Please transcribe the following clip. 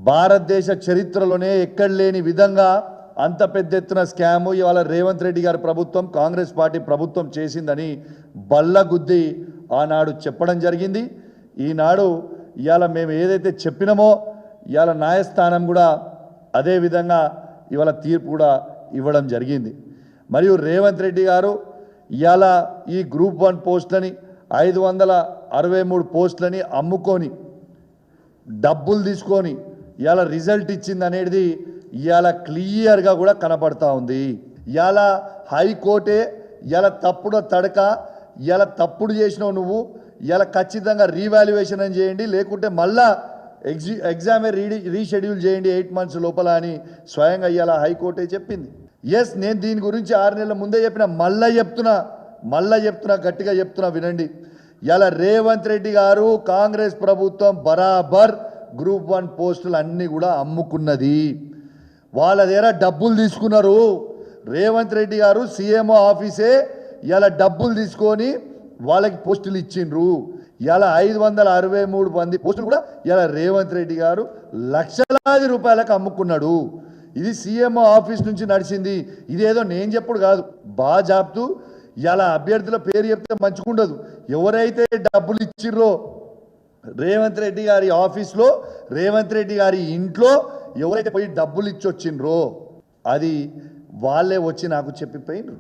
భారతదేశ చరిత్రలోనే ఎక్కడ లేని విధంగా అంత పెద్ద ఎత్తున స్కామ్ ఇవాళ రేవంత్ రెడ్డి గారి ప్రభుత్వం కాంగ్రెస్ పార్టీ ప్రభుత్వం చేసిందని బల్లగుద్ది ఆనాడు చెప్పడం జరిగింది. ఈనాడు ఇవాళ మేము ఏదైతే చెప్పినామో ఇవాళ న్యాయస్థానం కూడా అదే విధంగా ఇవాళ తీర్పు కూడా ఇవ్వడం జరిగింది. మరియు రేవంత్ రెడ్డి గారు ఇవాళ ఈ గ్రూప్ 1 పోస్టులని 563 పోస్టులని అమ్ముకొని డబ్బులు తీసుకొని ఇవాళ రిజల్ట్ ఇచ్చింది అనేది ఇవాళ క్లియర్గా కూడా కనపడతా ఉంది. ఇవాళ హైకోర్టే ఇవాళ తప్పుడు తడక ఇవాళ తప్పుడు చేసినావు నువ్వు, ఇవాళ ఖచ్చితంగా రీవాల్యుయేషన్ అని చేయండి, లేకుంటే మళ్ళా ఎగ్జామే రీషెడ్యూల్ చేయండి 8 months లోపల అని స్వయంగా ఇవాళ హైకోర్టే చెప్పింది. ఎస్, నేను దీని గురించి 6 నెలల ముందే చెప్పిన, మళ్ళా చెప్తున్నా గట్టిగా చెప్తున్నా వినండి. ఇవాళ రేవంత్ రెడ్డి గారు కాంగ్రెస్ ప్రభుత్వం బరాబర్ గ్రూప్ 1 పోస్టులు అన్నీ కూడా అమ్ముకున్నది. వాళ్ళ దగ్గర డబ్బులు తీసుకున్నారు. రేవంత్ రెడ్డి గారు సీఎంఓ ఆఫీసే ఇలా డబ్బులు తీసుకొని వాళ్ళకి పోస్టులు ఇచ్చిండ్రు. ఇలా 563 మంది పోస్టులు కూడా ఇలా రేవంత్ రెడ్డి గారు లక్షలాది రూపాయలకు అమ్ముకున్నాడు. ఇది సీఎంఓ ఆఫీస్ నుంచి నడిచింది. ఇదేదో నేను చెప్పుడు కాదు, బాగా చెప్తూ ఇలా అభ్యర్థుల పేరు చెప్తే మంచిగుండదు. ఎవరైతే డబ్బులు ఇచ్చిర్రో రేవంత్ రెడ్డి గారి ఆఫీస్లో, రేవంత్ రెడ్డి గారి ఇంట్లో ఎవరైతే పోయి డబ్బులు ఇచ్చి వచ్చిండ్రో అది వాళ్ళే వచ్చి నాకు చెప్పిపోయినరు.